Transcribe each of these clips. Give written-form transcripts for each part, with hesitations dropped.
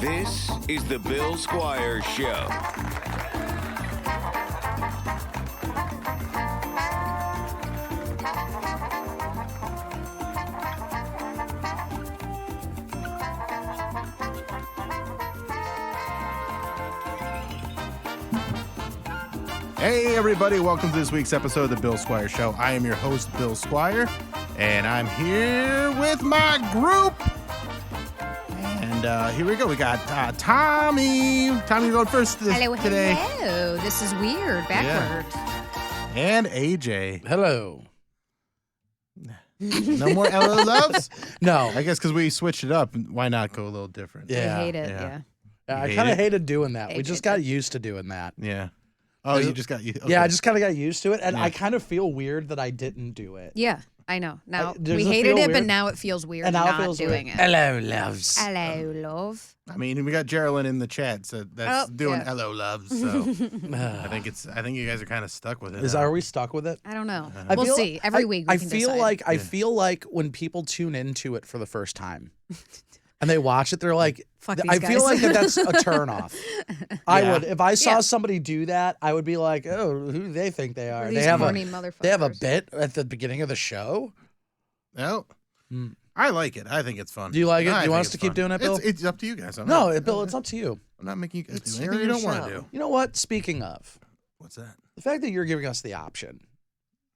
This is the Bill Squire Show. Hey, everybody. Welcome to this week's episode of the Bill Squire Show. I am your host, Bill Squire, and I'm here with my group. And here we go. We got Tommy. Tommy, you going first today. Hello. This is weird. Backwards. Yeah. And AJ. Hello. No more LO loves? No. I guess because we switched it up. Why not go a little different? Yeah. I hate it. Yeah. I kind of hated doing that. AJ We just got used to doing that. Yeah. Oh, you just got you. Okay. Yeah, I just kind of got used to it, and Yeah. I kind of feel weird that I didn't do it. Yeah, I know. Now does we it hated feel it, but weird? now it feels weird And now it not feels doing weird. it. Hello, loves. Hello, love. I mean, we got Geraldine in the chat, so that's doing yeah. LO loves. So I think you guys are kind of stuck with it. Are we stuck with it? I don't know. I We'll feel- see. Every week we I can feel decide. I feel like when people tune into it for the first time and they watch it, they're like, Fuck I these feel guys. like that's a turnoff. I Yeah. would, if I saw Yeah. somebody do that, I would be like, oh, who do they think they are? Or They these have horny a motherfuckers. they have a bit at the beginning of the show. Well, Mm. I like it. I think it's fun. Do you like it? No, Do I you want think us to it's keep fun. doing it, Bill? It's up to you guys. No, Bill, it's up to you. I'm not making you guys It's do anything you your don't want to show. do. You know what? Speaking of What's that? the fact that you're giving us the option,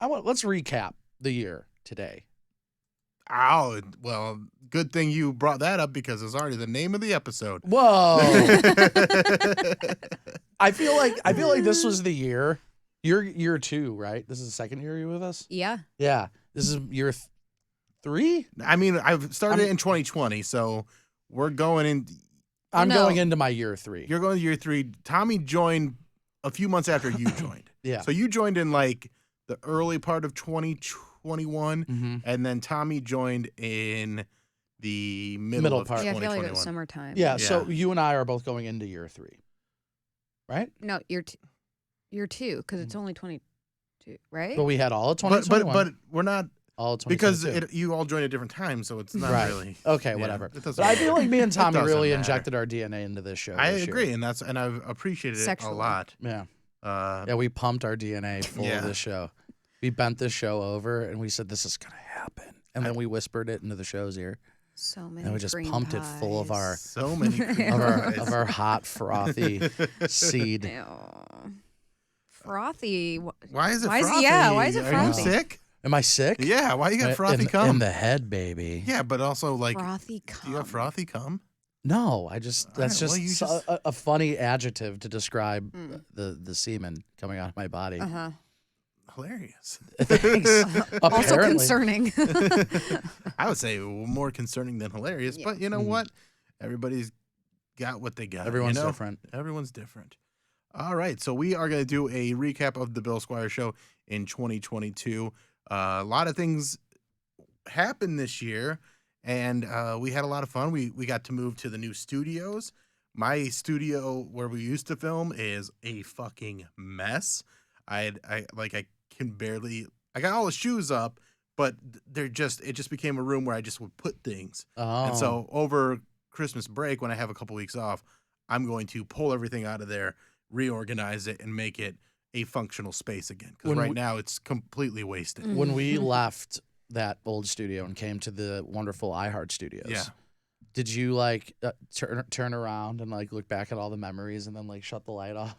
let's recap the year today. Oh, well, good thing you brought that up because it's already the name of the episode. Whoa! I feel like this was the year. Year 2, right? This is the second year you're with us. Yeah. Yeah, this is year 3. I mean, I've started in 2020, so we're going in. I'm No. going into my year 3. You're going to year 3. Tommy joined a few months after you joined. Yeah. So you joined in like the early part of 2021, Mhm. and then Tommy joined in the middle Middle of part. Yeah, I feel like 2021. it was summertime. Yeah. So Yeah. you and I are both going into year 3, right? No, you're 2 because it's only 22, right? But we had all of But 2021. but we're not all of because 2022. you all joined at different times, so it's not Right. really Okay, yeah, whatever. it doesn't But I feel matter. like me and It Tommy doesn't really matter. injected our DNA into this show. I this year. agree, and I've appreciated it a Sexually. lot. Yeah. Uh, Yeah, we pumped our DNA full Yeah. of this show. We bent this show over and we said, this is going to happen. And then we whispered it into the show's ear. So many. And we just green pumped it full of our pies. so many of our hot, frothy seed. Ew. Frothy. Why is it Why is it- frothy? yeah, why is it Are frothy? you sick? Am I sick? Yeah, why you got frothy in, cum? in the head, baby. Yeah, but also like, Frothy do cum. you have frothy cum? No, that's All right, well, you just a funny adjective to describe Mm. the semen coming out of my body. Uh-huh. Hilarious. Thanks. Also Apparently. concerning. I would say more concerning than hilarious, but you know what? Everybody's got what they got. Everyone's you know? different. Everyone's different. All right, so we are going to do a recap of the Bill Squire Show in 2022. A lot of things happened this year, and we had a lot of fun. We got to move to the new studios. My studio where we used to film is a fucking mess. I can barely. I got all the shoes up, but it just became a room where I just would put things. Oh. And so over Christmas break, when I have a couple weeks off, I'm going to pull everything out of there, reorganize it, and make it a functional space again. Because When right we- now it's completely wasted. when we left that old studio and came to the wonderful iHeart Studios, Yeah. did you turn around and look back at all the memories and then shut the light off?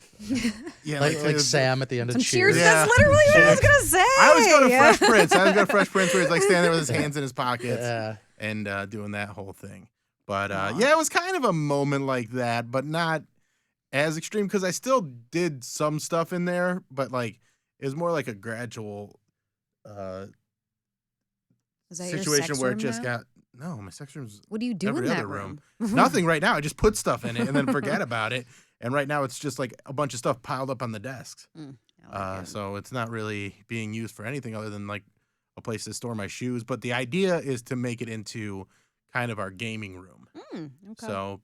Yeah, like Sam at the end Some of cheers. Cheers. Yeah. That's literally what I was gonna say. I was going to Yeah. Fresh Prince. I was going to Fresh Prince where he's like standing there with his hands in his pockets Yeah. and doing that whole thing. But yeah, it was kind of a moment like that, but not as extreme because I still did some stuff in there, but it was more like a gradual Is that your situation sex where it room just now? got no. My sex room's What do you do every in other that room. room? Nothing right now. I just put stuff in it and then forget about it. And right now it's just like a bunch of stuff piled up on the desks. I like it. So it's not really being used for anything other than a place to store my shoes. But the idea is to make it into kind of our gaming room. Okay. So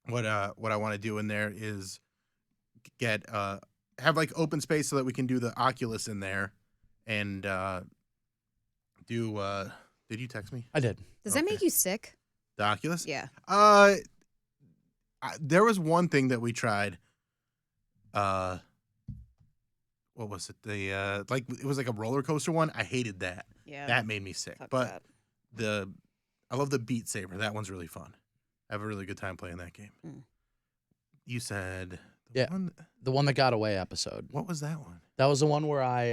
what I want to do in there is get have open space so that we can do the Oculus in there and do did you text me? I did. Does that make you sick? The Oculus? Yeah. there was one thing that we tried. What was it? The like it was like a roller coaster one. I hated that. Yeah. That made me sick. Fuck But that. I love the Beat Saber. That one's really fun. I have a really good time playing that game. Mm. You said Yeah. The one that got away episode. What was that one? That was the one where I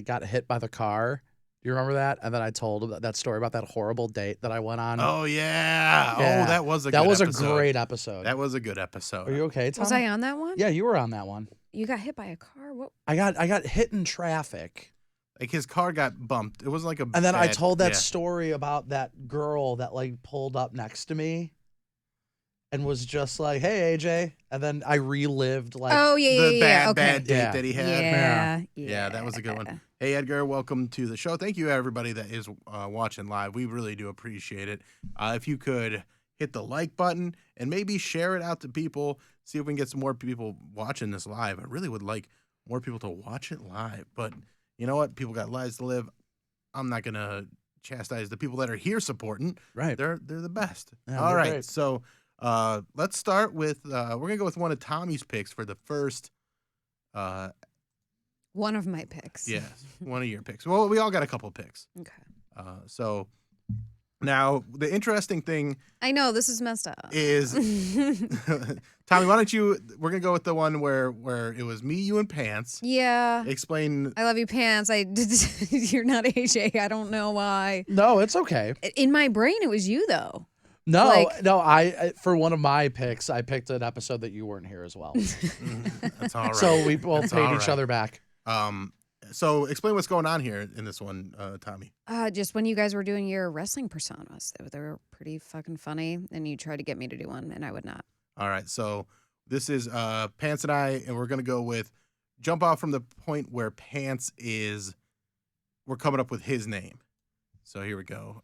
got hit by the car. Do you remember that? And then I told that story about that horrible date that I went on. Oh yeah. Yeah. Oh, that was a that good was episode. a great episode. That was a good episode. Are you okay, Tom? Was I on that one? Yeah, you were on that one. You got hit by a car? What? I got hit in traffic. Like his car got bumped. It wasn't like a And then I bad- told that yeah. story about that girl that like pulled up next to me and was just like, "Hey, AJ." And then I relived like Oh, yeah, the yeah. Okay. bad date Yeah. that he had. Yeah. Yeah, that was a good one. Hey, Edgar, welcome to the show. Thank you, everybody that is watching live. We really do appreciate it. If you could hit the like button and maybe share it out to people, see if we can get some more people watching this live. I really would like more people to watch it live. But you know what? People got lives to live. I'm not going to chastise the people that are here supporting. right. They're the best. Yeah, All they're right, great. so let's start with, we're going to go with one of Tommy's picks for the first One of my picks. yes, one of your picks. Well, we all got a couple picks. Okay. So now the interesting thing I know this is messed up. is, Tommy, why don't you? We're gonna go with the one where it was me, you, and Pants. Yeah. Explain. I love you, Pants. You're not AJ. I don't know why. No, it's okay. In my brain, it was you though. No, Like- no. I for one of my picks, I picked an episode that you weren't here as well. That's all right. So we both That's paid all each right. other back. So explain what's going on here in this one, Tommy. Just when you guys were doing your wrestling personas, they were pretty fucking funny, and you tried to get me to do one, and I would not. All right, so this is Pants and I, and we're gonna go with jump off from the point where Pants is. We're coming up with his name. So here we go.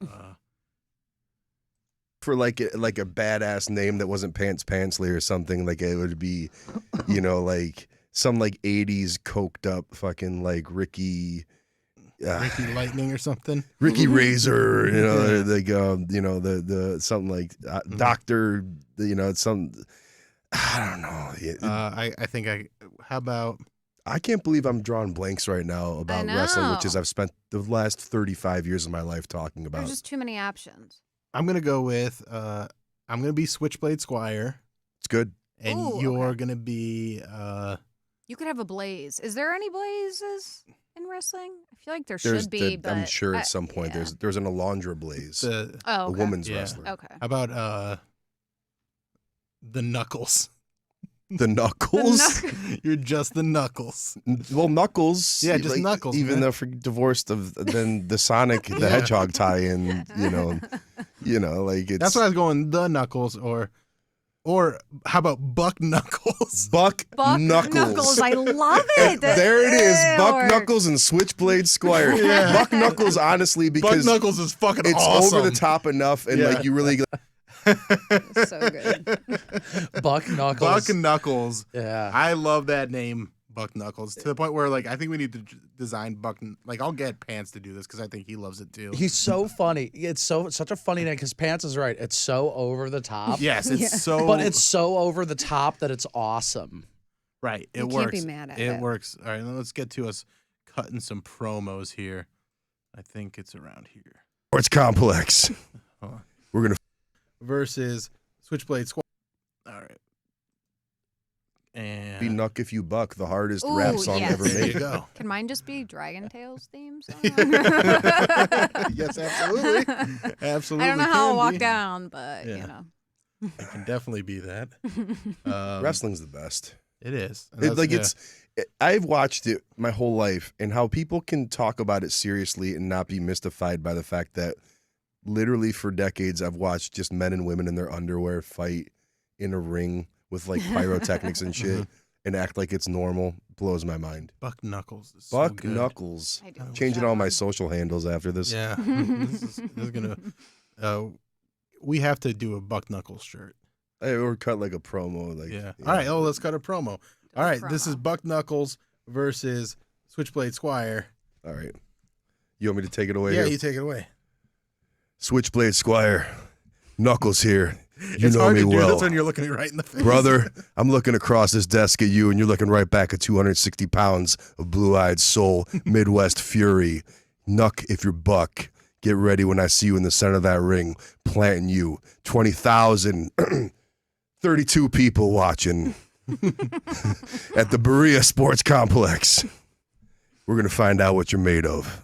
For like a badass name that wasn't Pants Pantsley or something, like it would be, like some like 80s coked up fucking like Ricky Ricky Lightning or something. Ricky Razor, like the something like Doctor, some I don't know. I think how about I can't believe I'm drawing blanks right now about wrestling, which is know. I've spent the last 35 years of my life talking about. There's just too many options. I'm gonna go with I'm gonna be Switchblade Squire, It's good. and Ooh, you're okay. gonna be You could have a blaze. Is there any blazes in wrestling? I feel like there There's should be, but I'm sure at some point yeah. there's an Alondra Blaze, the Oh, a okay. woman's Yeah. wrestler. Okay. how about the Knuckles. The Knuckles. You're just the Knuckles. Well, Knuckles. Yeah, just Knuckles, Even man. though for divorced of then the Sonic the Hedgehog tie-in, like it's That's why I was going the Knuckles, or how about Buck Knuckles? Buck, Buck Knuckles. I love it. There it is, It Buck works. Knuckles and Switchblade Squire. Yeah. Buck Knuckles, honestly, Buck because Knuckles is fucking it's awesome. over the top enough, and Yeah. like you really So good. Buck Knuckles. Buck Knuckles. Yeah. I love that name, Buck Knuckles, to the point where like I think we need to design Buck. Like I'll get Pants to do this because I think he loves it too. He's so funny. It's such a funny name because Pants is right. It's so over the top. Yes, it's Yeah. so. But it's so over the top that it's awesome. right. It You works. can't be mad at it it. works. All right, let's get to us cutting some promos here. I think it's around here. Sports complex. Hold on. We're gonna Versus Switchblade Squad. All right. be And Knuck if you buck, the hardest Ooh, rap song yes. ever there you made. go. Can mine just be Dragon Tales theme song? Yes, absolutely. Absolutely. I don't know how I'll can walk be. down, but Yeah. It can definitely be that. Wrestling's the best. It is. And It, that's- like yeah. I've watched it my whole life, and how people can talk about it seriously and not be mystified by the fact that literally for decades I've watched just men and women in their underwear fight in a ring with like pyrotechnics and shit and act like it's normal. Blows my mind. Buck Knuckles. Is Buck so good. Knuckles. I do. Changing all my social handles after this. Yeah. this is gonna. We have to do a Buck Knuckles shirt. Or cut like a promo. Like Yeah. All right. Oh, let's cut a promo. All right. This is promo. Buck Knuckles versus Switchblade Squire. All right. You want me to take it away? Yeah, here? you take it away. Switchblade Squire. Knuckles here. It's know hard me to do well. this when you're looking me right in the face. Brother, I'm looking across this desk at you, and you're looking right back at 260 pounds of blue-eyed soul, Midwest fury. Nuck if you're buck. Get ready when I see you in the center of that ring, planting you. 20,000, 32 people watching at the Berea Sports Complex. We're going to find out what you're made of.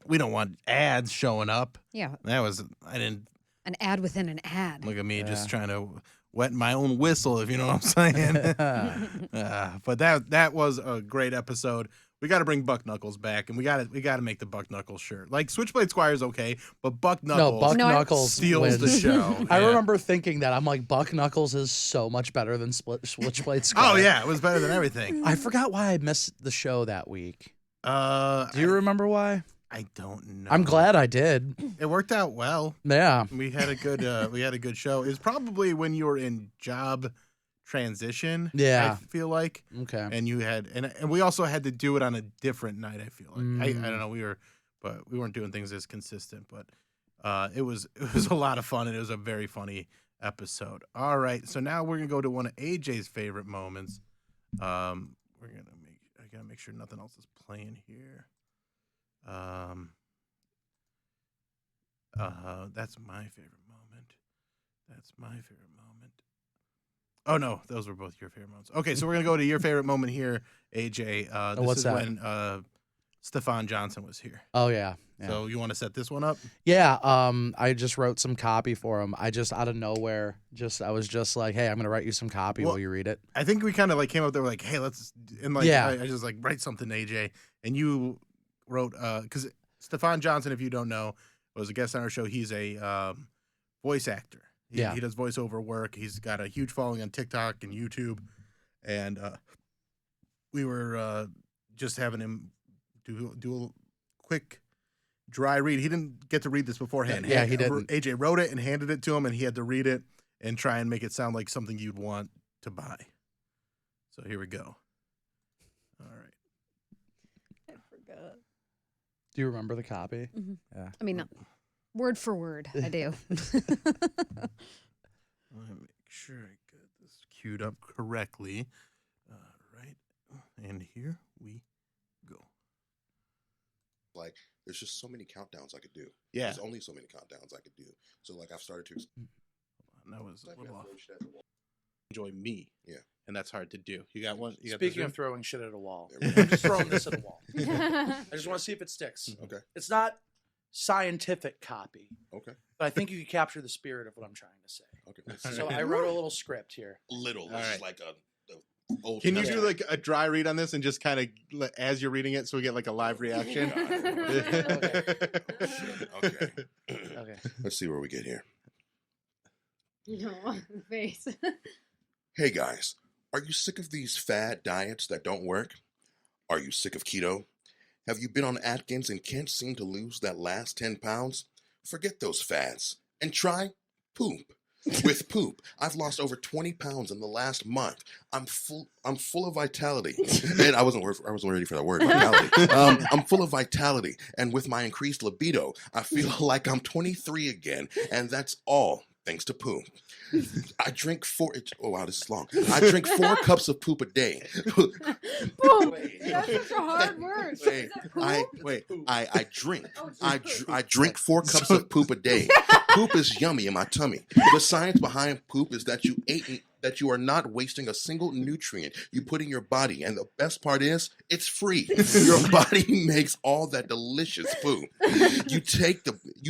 We don't want ads showing up. Yeah, I didn't an ad within an ad. look at me just trying to wet my own whistle, if you know what I'm saying. But that was a great episode. We got to bring Buck Knuckles back, and we got to make the Buck Knuckles shirt. Like Switchblade Squire's okay, but Buck Knuckles Knuckles steals the wins. show. I Yeah. remember thinking that. I'm like, Buck Knuckles is so much better than Switchblade Squire. Oh yeah, it was better than everything. I forgot why I missed the show that week. Do Do you remember why? I don't know. I'm glad I did. it worked out well. Yeah. We had a good show. It was probably when you were in job transition. Yeah. I feel like. Okay. And you had and we also had to do it on a different night. I feel like I don't know. We weren't doing things as consistent, but it was a lot of fun, and it was a very funny episode. All right, so now we're gonna go to one of AJ's favorite moments. I gotta make sure nothing else is playing here. That's my favorite moment. That's my favorite moment. Oh no, those were both your favorite moments. Okay, so we're gonna go to your favorite moment here, AJ. This what's is that? when Stefan Johnson was here. Oh yeah. Yeah. So you want to set this one up? Yeah, I just wrote some copy for him. I just out of nowhere, I was just like, hey, I'm gonna write you some copy. Well, Will you read it? I think we kind of like came up there like, hey, let's Yeah. I just like write something, AJ, and you wrote because Stefan Johnson, if you don't know, was a guest on our show. He's a voice actor. He does voiceover work. He's got a huge following on TikTok and YouTube, and we were just having him do a quick dry read. He didn't get to read this beforehand. Yeah, he didn't. AJ wrote it and handed it to him, and he had to read it and try and make it sound like something you'd want to buy. So here we go. All right. I forgot. Do you remember the copy? Mhm. Yeah. I mean, not word for word, I do. Let me make sure I get this queued up correctly. Right. And here we go. Like, there's just so many countdowns I could do. Yeah. There's only so many countdowns I could do. So, like, I've started to That was a like, little off. throw shit at the wall. Enjoy me. Yeah. And that's hard to do. You got one? You got Speaking this of throwing shit at a wall, There we go. I'm just throwing this at a wall. I just want to see if it sticks. Okay. It's not scientific copy, Okay. but I think you can capture the spirit of what I'm trying to say. Okay. Let's see. So I wrote a little script here. Little. This All right. is like a old. Can you Testament. do like a dry read on this and just kind of as you're reading it so we get like a live reaction? Okay. Okay. Let's see where we get here. No, face. Hey guys, are you sick of these fad diets that don't work? Are you sick of keto? Have you been on Atkins and can't seem to lose that last 10 pounds? Forget those fads and try poop. With poop, I've lost over 20 pounds in the last month. I'm full of vitality. And I wasn't ready for that word, vitality. I'm full of vitality, and with my increased libido, I feel like I'm 23 again, and that's all thanks to poop. I drink oh wow, this is long. I drink 4 cups of poop a day. Poop. That's such a hard word. I drink. I drink 4 cups of poop a day. Poop is yummy in my tummy. The science behind poop is that you are not wasting a single nutrient you put in your body, and the best part is it's free. Your body makes all that delicious poop. You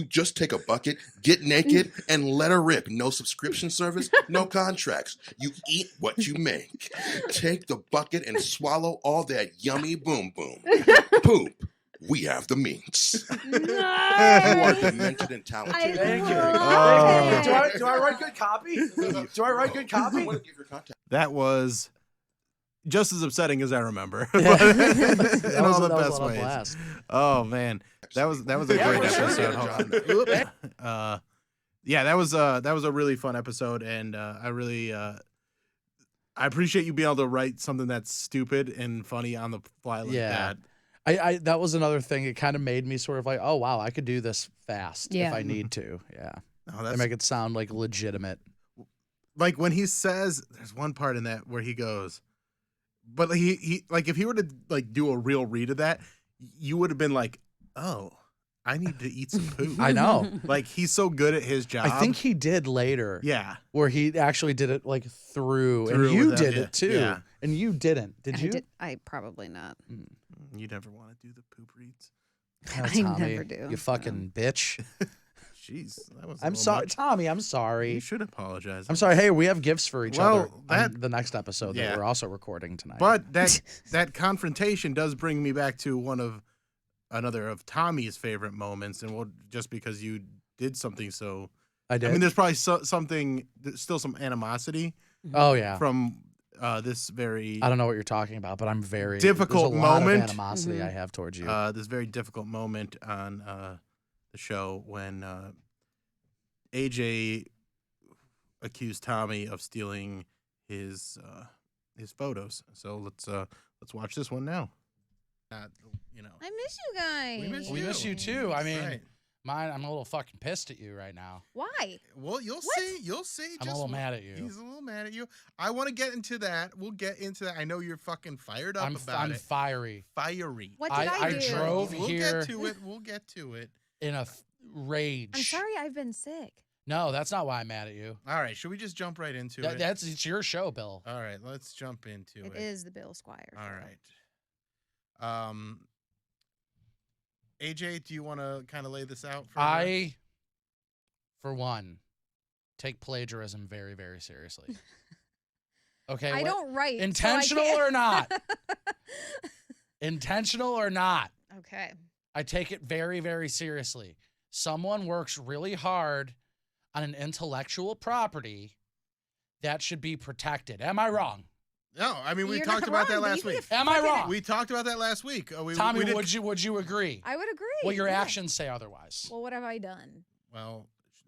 just take a bucket, get naked, and let her rip. No subscription service, no contracts. You eat what you make. Take the bucket and swallow all that yummy boom boom. Poop. We have the means. You are demented and talented. Thank you. Oh. Do I write good copy? Do I write good copy? I want to give your contact. That was just as upsetting as I remember. That In was- all the that was best a ways. blast. Oh man, that was a Yeah, great for sure. episode. Hold John. on. Yeah, that was a really fun episode, and I really I appreciate you being able to write something that's stupid and funny on the fly like Yeah. that. I that was another thing. It kind of made me sort of like, oh wow, I could do this fast Yeah. if I need to. Yeah, No, they that's make it sound like legitimate. like when he says. There's one part in that where he goes, but he like if he were to like do a real read of that, you would have been like, oh, I need to eat some poop. I know. Like he's so good at his job. I think he did later. Yeah. Where he actually did it like through and Through you without- did yeah, it too. yeah. And you didn't. Did you? I probably not. You never want to do the poop reads. Oh, I Tommy, never do. You fucking bitch. Jeez, that was. a I'm little sorry, much. Tommy. I'm You sorry. should apologize. I'm sorry. Hey, we have gifts for each Well, other on that- the next episode yeah. that we're also recording tonight. But that confrontation does bring me back to another of Tommy's favorite moments, and just because you did something so. I did. I mean, there's probably there's still some animosity oh yeah. from this very I don't know what you're talking about, but I'm very Difficult there's a lot of moment. animosity Mhm. I have towards you. this very difficult moment on the show when AJ accused Tommy of stealing his photos. So let's watch this one now. You know, I miss you guys. we miss we you. miss you too. I That's mean, right. mine. I'm a little fucking pissed at you right now. Why? Well, you'll see. You'll see. I'm a little mad at you. He's a little mad at you. I want to get into that. We'll get into that. I know you're fucking fired up I'm about it. fiery Fiery. What did I, I do? drove We'll here get to it. We'll get to it. in a rage. I'm sorry I've been sick. No, that's not why I'm mad at you. All right. Should we just jump right into it? It's your show, Bill. All right. Let's jump into it. It is the Bill Squire All Show. right. AJ, do you want to kind of lay this out for I, for one, take plagiarism very, very seriously. Okay. I don't write. so I Intentional can't- or not? Intentional or not? Okay. I take it very, very seriously. Someone works really hard on an intellectual property that should be protected. Am I wrong? No, I mean we You're talked not about that wrong, but last you can week. get Am I fucking- wrong? We talked about that last week. Tommy, we did, would you agree? I would agree. Well, your yeah. actions say otherwise. Well, what have I done? Well,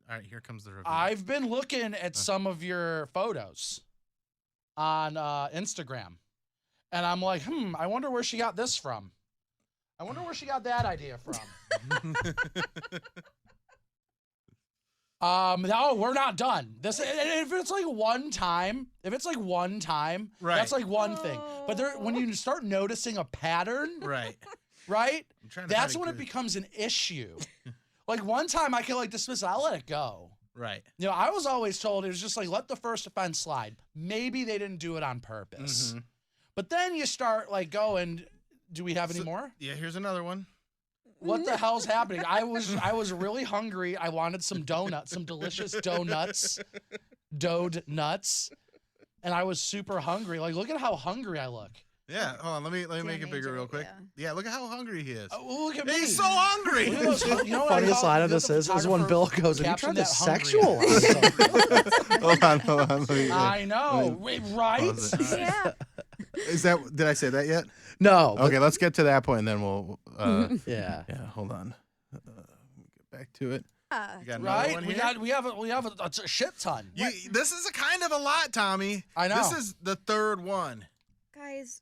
all right. Here comes the review. I've been looking at some of your photos on Instagram, and I'm like, I wonder where she got this from. I wonder where she got that idea from. No, we're not done. This if it's like one time, Right. that's like one thing. But when you start noticing a pattern, right. right? I'm trying to That's find a when it good- becomes an issue. Like one time I can like dismiss it, I'll let it go. Right. You know, I was always told it was just like let the first offense slide. Maybe they didn't do it on purpose. Mhm. But then you start like going, do we have any more? Yeah. Here's another one. What the hell's happening? I was really hungry. I wanted some donuts, some delicious donuts, doed nuts, and I was super hungry. Like, look at how hungry I look. Yeah. Hold on. Let me make it Damn, bigger AJ, real quick. yeah. Yeah. Look at how hungry he is. Oh, look at me. He's so hungry. Look at those, you know what I Funniest call- line you of know this the is when Bill photographer goes, "Are you captioned trying to that hungry?" sexualize?" Hold on. Hold on. Let me, I know, right? Pause it. Yeah. Is that? Did I say that yet? No. but- Okay. Let's get to that point, and then we'll. Yeah. Yeah. Hold on. Get back to it. You got another Right? one We here? we have a shit ton. This is a kind of a lot, Tommy. I know. This is the third one. Guys,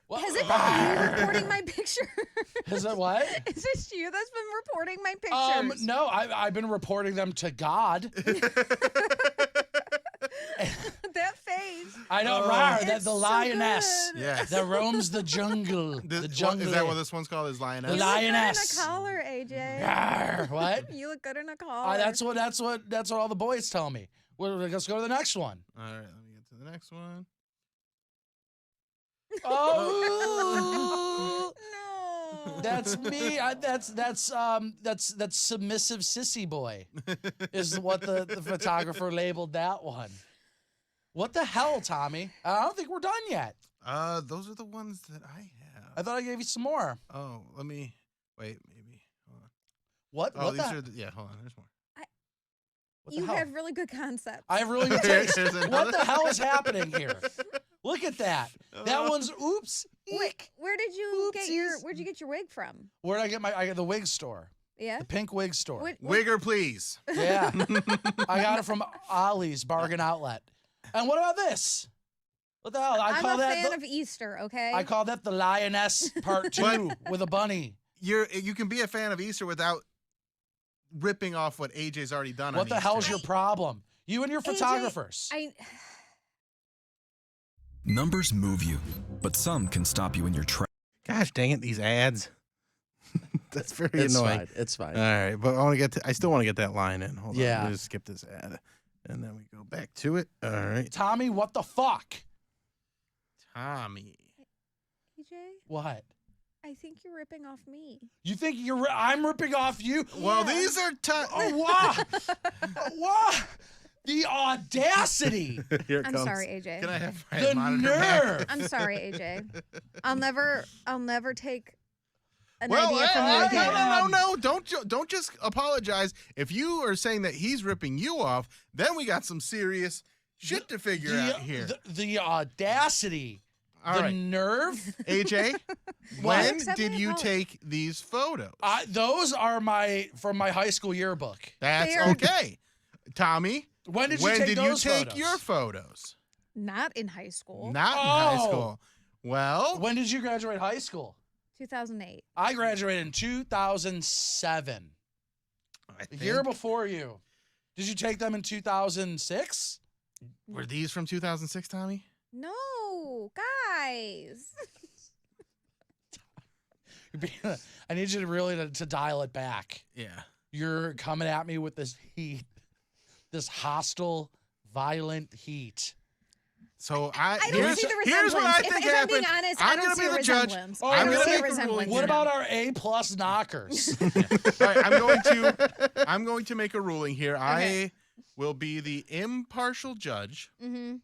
What? has it been you reporting my picture? Is it what? Is this you that's been reporting my pictures? No, I've been reporting them to God. That face. I know, Oh. right? It's That the so lioness good. Yes. that roams the jungle. The jungle. Is that what this one's called? Is The lioness? You look good lioness. in a collar, AJ. Yarr, what? You look good in a collar. That's what all the boys tell me. Well, let's go to the next one. All right. Let me get to the next one. Oh, No. that's me. That's submissive sissy boy. Is what the photographer labeled that one. What the hell, Tommy? I don't think we're done yet. Those are the ones that I have. I thought I gave you some more. Oh, let me wait. Maybe. Hold on. What? Oh, what these the? are. Yeah. Hold on. There's more. What the You hell? have really good concepts. I have really good taste. Here's What another. the hell is happening here? Look at that. That one's oops. Wait, where did you get Oopsies. where'd you get your wig from? Where'd I get the wig store? Yeah. The pink wig store. Wigger, please. Yeah. I got it from Ollie's Bargain Outlet. And what about this? What the hell? I'm a fan of Easter, okay? I call that the Lioness Part 2 with a bunny. You can be a fan of Easter without ripping off what AJ's already done. What the hell's your problem? You and your AJ, photographers. Numbers move you, but some can stop you in your tracks. Gosh dang it, these ads. That's very It's annoying. fine. It's fine. All right, but I still want to get that line in. Hold on. Yeah. Let me just skip this ad. And then we go back to it. All right. Tommy, what the fuck? Tommy. AJ, What? I think you're ripping off me. You think I'm ripping off you? Well, these are Oh, what? What? The audacity. Here it I'm comes. sorry, AJ. Can I have my The monitor back? nerve. I'm sorry, AJ. I'll never take an Well, idea from you no, again. no. Don't just apologize. If you are saying that he's ripping you off, then we got some serious shit to figure out here. The audacity. All the right. nerve. AJ, What? when Accept did my you apology. take these photos? Those are from my high school yearbook. That's They are- okay. Tommy, When did you take those photos? your photos? Not in high school. Not in high Oh. school. Well, When did you graduate high school? 2008. I graduated in 2007. I A year think- before you. Did you take them in 2006? were these from 2006, Tommy? No, guys. I need you to really to dial it back. Yeah. You're coming at me with this heat, this hostile, violent heat. So I don't see the resemblance. here's what I If- think if I'm being happened. honest, I'm I don't gonna see be a the judge. resemblance. Oh, I I'm don't gonna see a make a resemblance. ruling. What here. about our A+ knockers? All right, I'm going to make a ruling here. Okay. I will be the impartial judge. Mm-hmm.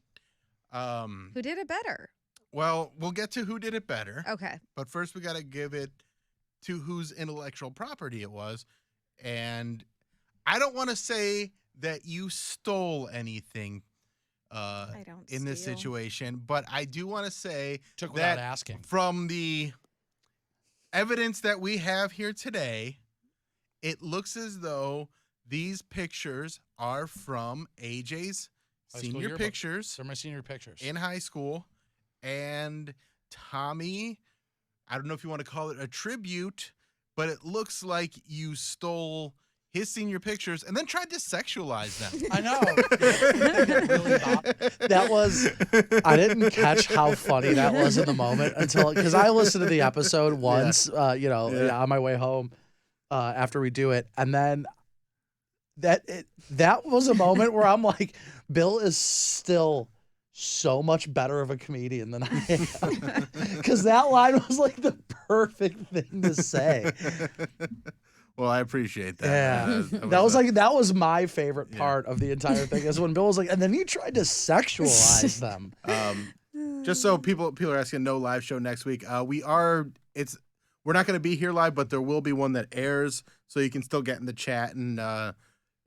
Um, Who did it better? well, we'll get to who did it better, Okay. but first we got to give it to whose intellectual property it was. And I don't want to say that you stole anything I don't in this steal. situation, but I do want to say Took without that asking. from the evidence that we have here today, it looks as though these pictures are from AJ's High school senior yearbook. pictures They're my senior pictures. in high school. And Tommy, I don't know if you want to call it a tribute, but it looks like you stole his senior pictures and then tried to sexualize them. I know. Really not. That was. I didn't catch how funny that was in the moment until because I listened to the episode once. On my way home after we do it, and then that was a moment where I'm like, Bill is still so much better of a comedian than I am, because that line was like the perfect thing to say. Well, I appreciate that. Yeah, that was my favorite part of the entire thing is when Bill was like, and then you tried to sexualize them. Just so people are asking, no live show next week. We're not going to be here live, but there will be one that airs, so you can still get in the chat. And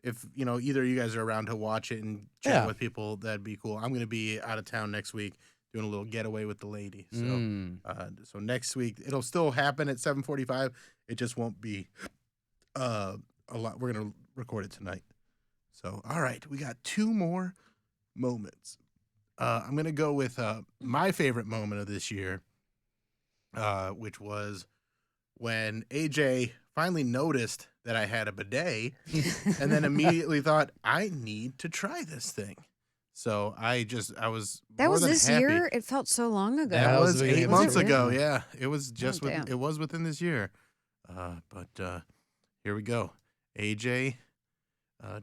if either of you guys are around to watch it and chat with people, that'd be cool. I'm going to be out of town next week doing a little getaway with the lady. So so next week it'll still happen at 7:45. It just won't be a lot. We're going to record it tonight. So all right, we got two more moments. I'm going to go with my favorite moment of this year, which was when AJ finally noticed that I had a bidet and then immediately thought, I need to try this thing. So I was That more was than this happy. year? It felt so long ago. That Yeah, was the 8 beginning of months this year. ago. Yeah, it was just damn. it was within this year. But here we go. AJ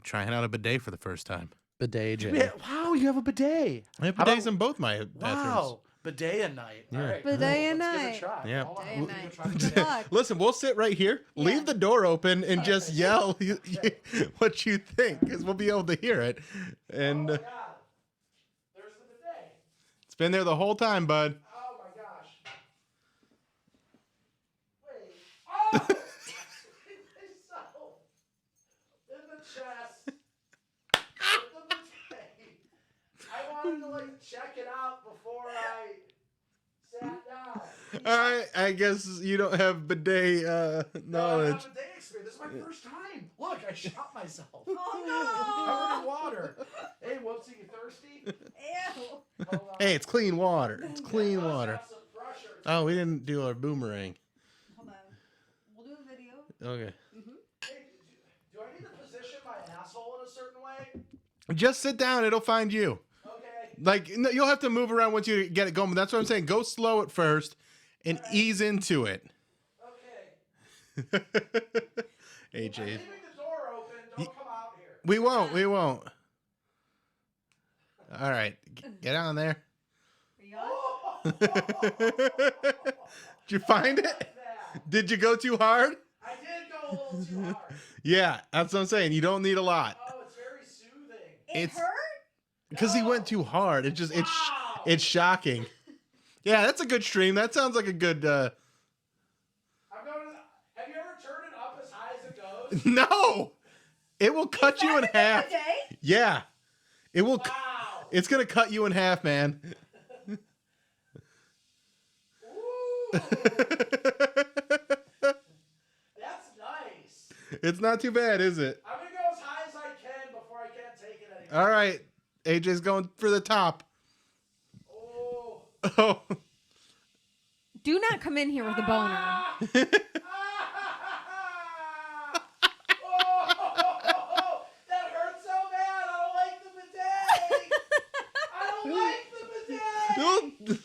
trying out a bidet for the first time. Bidet, Jay. Yeah, wow, you have a bidet. I have How about- bidets in both my bathrooms. Wow. Bidet at night. Yeah. All right. Bidet cool. at Let's night. Give it a try. Yeah. Hold on. Bidet at We'll night. try the Good bidet. luck. Listen, we'll sit right here, leave the door open, and just yell what you think, because we'll be able to hear it. And Oh my God. There's the bidet. it's been there the whole time, bud. Oh my gosh. Wait. Oh! Myself in the chest. With the bidet. I wanted to check it out before I sat down. All right, I guess you don't have bidet No, I knowledge. have a bidet experience. This is my first time. Look, I shot myself. Oh, Covered in water. Hey, whoopsie, you thirsty? Ew. Hold on. Hey, it's clean water. It's clean water. Oh, we didn't do our boomerang. Hold on. We'll do a video. Okay. Hey, do I need to position my asshole in a certain way? Just sit down. It'll find you. Okay. Like, no, you'll have to move around once you get it going. But that's what I'm saying. Go slow at first and ease into it. Okay. AJ. I'm leaving the door open. Don't come out here. We won't. We won't. All right. Get on there. Did you find it? Did you go too hard? I did go a little too hard. Yeah, that's what I'm saying. You don't need a lot. Oh, it's very soothing. It hurt? Because he went too hard. It just it's shocking. Yeah, that's a good stream. That sounds like a good. I'm going to. Have you ever turned it up as high as it goes? No, it will cut you in half. Yeah, it will. Wow. It's gonna cut you in half, man. That's nice. It's not too bad, is it? I'm gonna go as high as I can before I can't take it anymore. All right, AJ's going for the top. Oh. Oh. Do not come in here with a boner. Oh, that hurts so bad. I don't like the bidet. I don't like the bidet.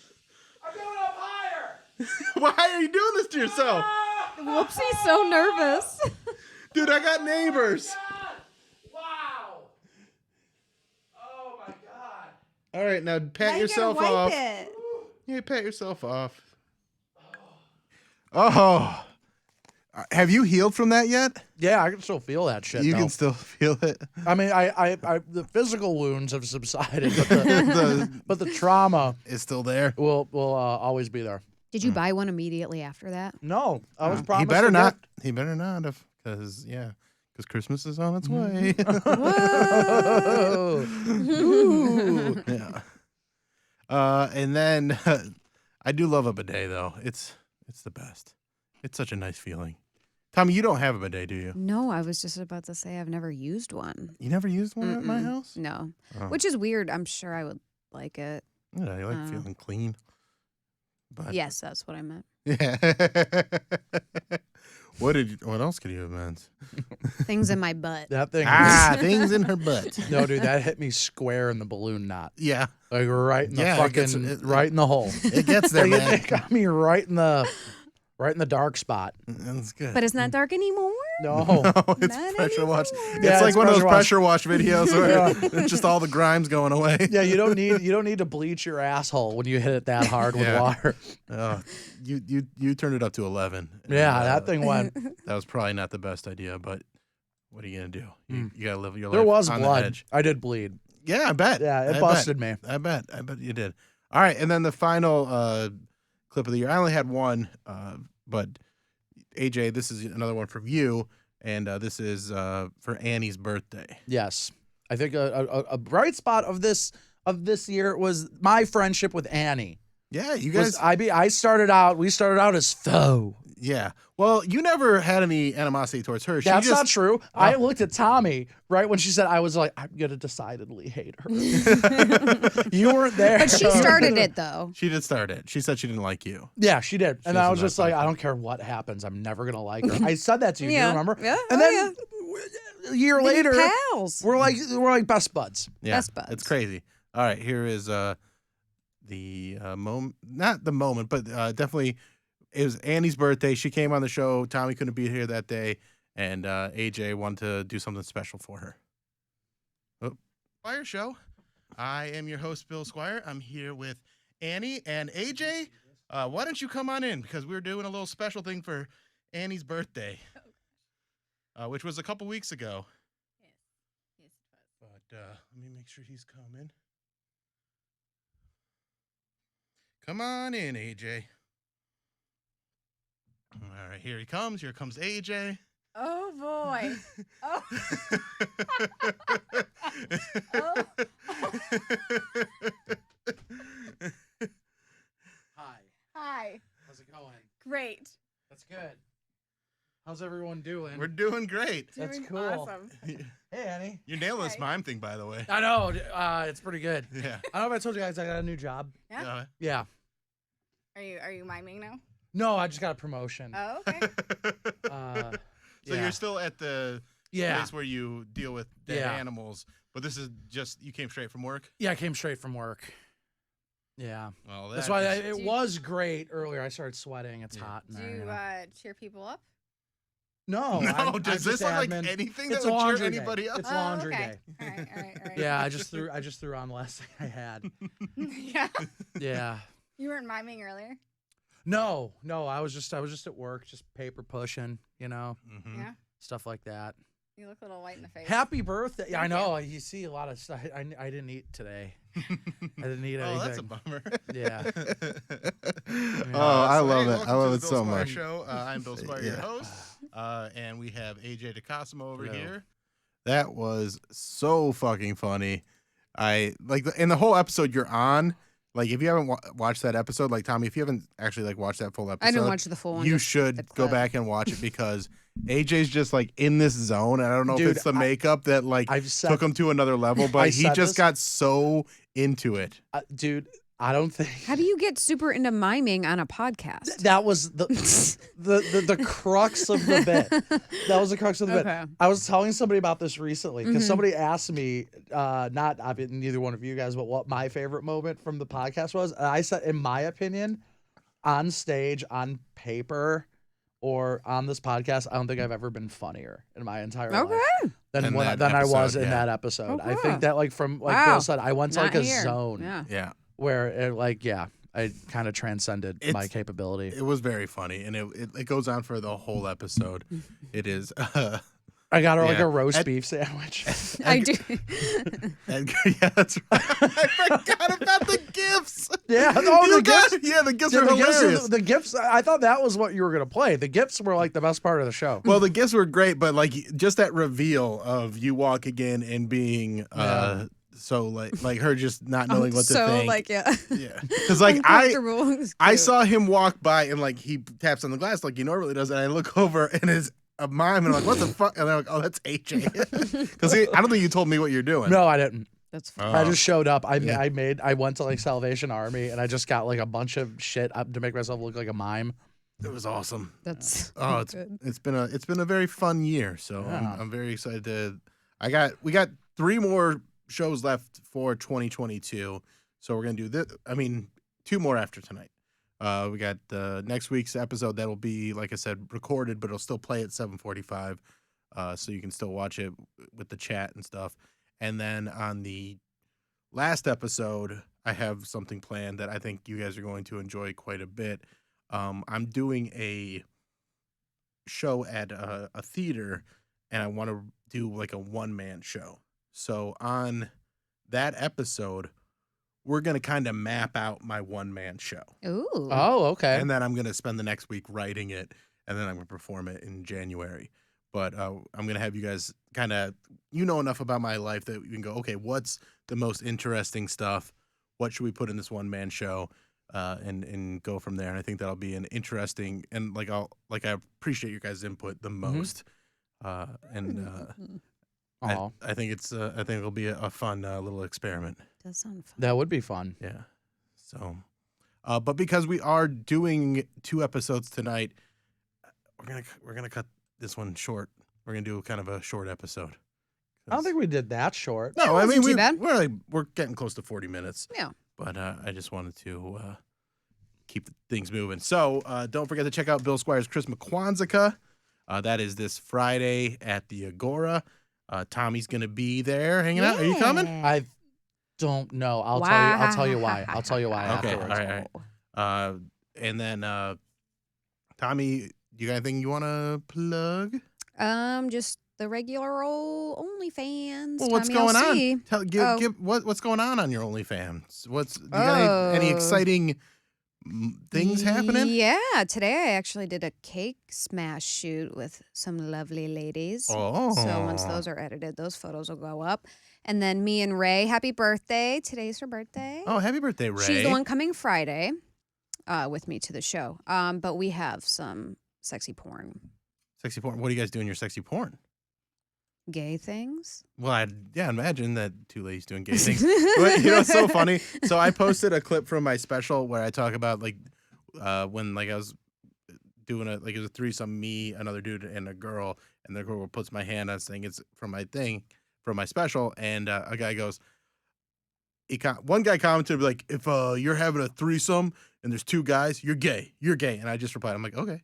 I'm going up higher. Why are you doing this to yourself? Whoopsie's so nervous. Dude, I got neighbors. God. Wow. Oh my God. All right, now pat yourself off. Yeah, pat yourself off. Oh. Have you healed from that yet? Yeah, I can still feel that shit. You though. can still feel it. I mean, I the physical wounds have subsided, but the, but the trauma is still there. Will always be there. Did you buy one immediately after that? No, I was He promised. better a not. gift. He better not have, because Christmas is on its way. Ooh. Yeah. And then I do love a bidet though. It's the best. It's such a nice feeling. Tommy, you don't have a bidet, do you? No, I was just about to say I've never used one. You never used one at my house? No. Oh. Which is weird. I'm sure I would like it. Yeah, you like feeling clean. But Yes, that's what I meant. yeah. What else could you have meant? Things in my butt. That thing. Things in her butt. No, dude, that hit me square in the balloon knot. Yeah. Like right in the Yeah, fucking right in the hole. It gets there, Like, man. it got me right in the dark spot. That's good. But it's not dark anymore? No. No, it's Not pressure wash. anymore. It's Yeah, like it's one of those pressure pressure wash videos where it's just all the grime's going away. Yeah, you don't need to bleach your asshole when you hit it that hard with Yeah. water. You turned it up to 11. Yeah, that thing went. That was probably not the best idea, but what are you gonna do? You gotta live your life. There was on the blood. edge. I did bleed. Yeah, I bet. Yeah, it I busted bet. me. I bet you did. All right, and then the final clip of the year. I only had one, but AJ, this is another one from you, and this is for Annie's birthday. Yes, I think a bright spot of this year was my friendship with Annie. Yeah, you guys. We started out as foe. Yeah. Well, you never had any animosity towards her. She That's just, not true. I looked at Tommy right when she said, I was like, I'm gonna decidedly hate her. You weren't there. But she started it, though. She did start it. She said she didn't like you. Yeah, she did. And I doesn't was just like like, you. I don't care what happens. I'm never gonna like her. I said that to you. Do you Yeah. remember? Yeah. And then a year later, Pals. we're like best buds. Yeah, Best buds. it's crazy. All right, here is the moment, not the moment, but definitely it was Annie's birthday. She came on the show. Tommy couldn't be here that day, and AJ wanted to do something special for her. Squire Show. I am your host, Bill Squire. I'm here with Annie and AJ. Why don't you come on in, because we're doing a little special thing for Annie's birthday, which was a couple weeks ago. But let me make sure he's coming. Come on in, AJ. All right, here he comes. Here comes AJ. Oh, boy. Oh. Hi. Hi. How's it going? Great. That's good. How's everyone doing? We're doing great. That's Doing cool. Awesome. Hey, Annie. You're nailing this Hi. mime thing, by the way. I know. It's pretty good. Yeah. I don't know if I told you guys I got a new job. Yeah. Yeah. Are you miming now? No, I just got a promotion. Oh, okay. So Yeah. you're still at the Yeah. place where you deal with dead Yeah. animals, but this is just you came straight from work. Yeah, I came straight from work. Yeah. Well, That's that why is- it was great earlier. I started sweating. It's Yeah. hot in Do there. you you know. cheer people up? No, No, I'm does just this look like admin. anything It's that would cheer laundry day. anybody up? It's Oh, laundry okay. day. All right. Yeah, I just threw on the last thing I had. Yeah. Yeah. You weren't miming earlier. No, I was just at work, just paper pushing, Mhm. Yeah. stuff like that. You look a little white in the face. Happy birthday! Yeah, I Thank know. You see a lot of stuff. I didn't eat today. I didn't eat Oh, that's a anything. bummer. Yeah. Oh, I love hey, it. welcome I love to it the so Bill Squire much. Show. I'm Bill Squire, your Yeah. host, and we have AJ DeCosimo over Hello. here. That was so fucking funny. I like in the whole episode you're on. Like, if you haven't watched that episode, like Tommy, if you haven't actually like watched that full episode, I didn't watch the full one. you just the should go clip. back and watch it because AJ's just like in this zone. And I don't know Dude, if it's the makeup that like I've said, took him to another level, but I he said just this. got so into it. Dude, I don't think How do you get super into miming on a podcast? that was the crux of the bit. That was the crux of the Okay. bit. I was telling somebody about this recently because Mhm. somebody asked me, neither one of you guys, but what my favorite moment from the podcast was. And I said, in my opinion, on stage, on paper, or on this podcast, I don't think I've ever been funnier in my entire life Okay. In that than I was episode, in yeah. that episode. I Okay. think that like from like Wow. Bill said, I went to Not like a here. zone Yeah. Yeah. where I kind of transcended my It's- capability. It was very funny, and it goes on for the whole episode. It is. I got her like Yeah. a roast Ed- beef sandwich. I do. Yeah, that's right. I forgot about the gifts. Yeah, You the got- gifts. Yeah, the gifts Yeah, were the gifts, hilarious. the gifts. I thought that was what you were gonna play. The gifts were like the best part of the show. Well, the gifts were great, but like just that reveal of you walking in and being so like her just not knowing what to so think. like yeah. Yeah, because like I Uncomfortable. It was I cute. saw him walk by and like he taps on the glass like he normally does, and I look over and it's a mime, and I'm like, what the fuck? And they're like, oh, that's AJ. Because I don't think you told me what you're doing. No, I didn't. That's Oh. I just showed up. I Yeah. I went to like Salvation Army and I just got like a bunch of shit up to make myself look like a mime. It was awesome. that's Oh, good. it's been a very fun year. So Yeah. I'm very excited to. We got 3 more shows left for 2022. So we're gonna do this. I mean, 2 more after tonight. We got next week's episode that'll be, like I said, recorded, but it'll still play at 7:45, so you can still watch it with the chat and stuff. And then on the last episode, I have something planned that I think you guys are going to enjoy quite a bit. I'm doing a show at a theater, and I want to do like a one-man show. So on that episode, we're going to kind of map out my one-man show. Ooh. Oh, okay. And then I'm going to spend the next week writing it, and then I'm going to perform it in January. But I'm going to have you guys kind of, enough about my life that you can go, okay, what's the most interesting stuff? What should we put in this one-man show? And go from there. And I think that'll be an interesting, and I appreciate your guys' input the most. Aw. I think it'll be a fun little experiment. Does sound fun. That would be fun. Yeah. So, but because we are doing 2 episodes tonight, we're gonna cut this one short. We're gonna do kind of a short episode. I don't think we did that short. No, I wasn't mean too bad. we're getting close to 40 minutes. Yeah. But I just wanted to keep things moving. So don't forget to check out Bill Squire's Christmas Kwanzaa. That is this Friday at the Agora. Tommy's gonna be there hanging out. Are you coming? I don't know. I'll tell you why. I'll tell you why Okay, afterwards. all right. And then Tommy, you got anything you want to plug? Just the regular old OnlyFans. Well, what's Tommy going LC. on? Oh. Give what's going on your OnlyFans? You got any Oh. exciting things happening? Yeah, today I actually did a cake smash shoot with some lovely ladies. Oh, So once those are edited, those photos will go up. And then me and Ray, happy birthday. Today's her birthday. Oh, happy birthday, Ray! She's the one coming Friday with me to the show. But we have some sexy porn. Sexy porn. What do you guys do in your sexy porn? Gay things? Well, imagine that two ladies doing gay things. But, it's so funny. So I posted a clip from my special where I talk about like when like I was doing it was a threesome, me, another dude, and a girl, and the girl puts my hand on saying it's from my special, and a guy goes, one guy commented like, if you're having a threesome and there's two guys, you're gay, and I just replied, I'm like, okay.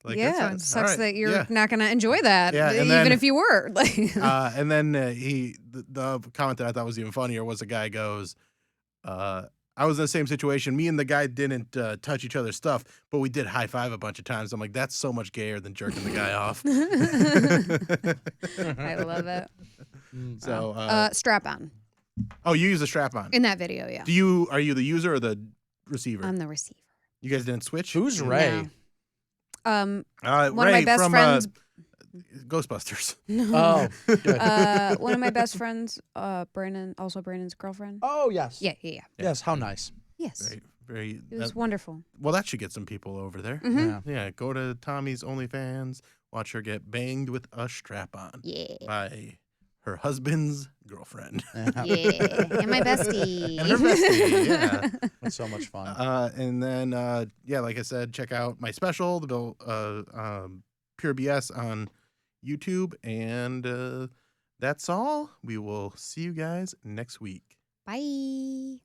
Like, yeah, it sucks right, that you're not going to enjoy that, even if you were. And then the comment that I thought was even funnier was a guy goes, I was in the same situation. Me and the guy didn't touch each other's stuff, but we did high five a bunch of times. I'm like, that's so much gayer than jerking the guy off. I love it. So strap on. Oh, you use a strap on in that video, yeah. Are you the user or the receiver? I'm the receiver. You guys didn't switch? Who's Ray? One Ray of my best from, friends. Ghostbusters. No. Oh. One of my best friends, Brandon, also Brandon's girlfriend. Oh, yes. Yeah. Yes, how nice. Yes. Very. It was wonderful. Well, that should get some people over there. Mm-hmm. Yeah, go to Tommy's OnlyFans. Watch her get banged with a strap-on. Yeah. By her husband's girlfriend. Yeah. And my bestie. And her bestie, yeah. That's so much fun. And then, like I said, check out my special, the Bill Pure BS on YouTube. And that's all. We will see you guys next week. Bye.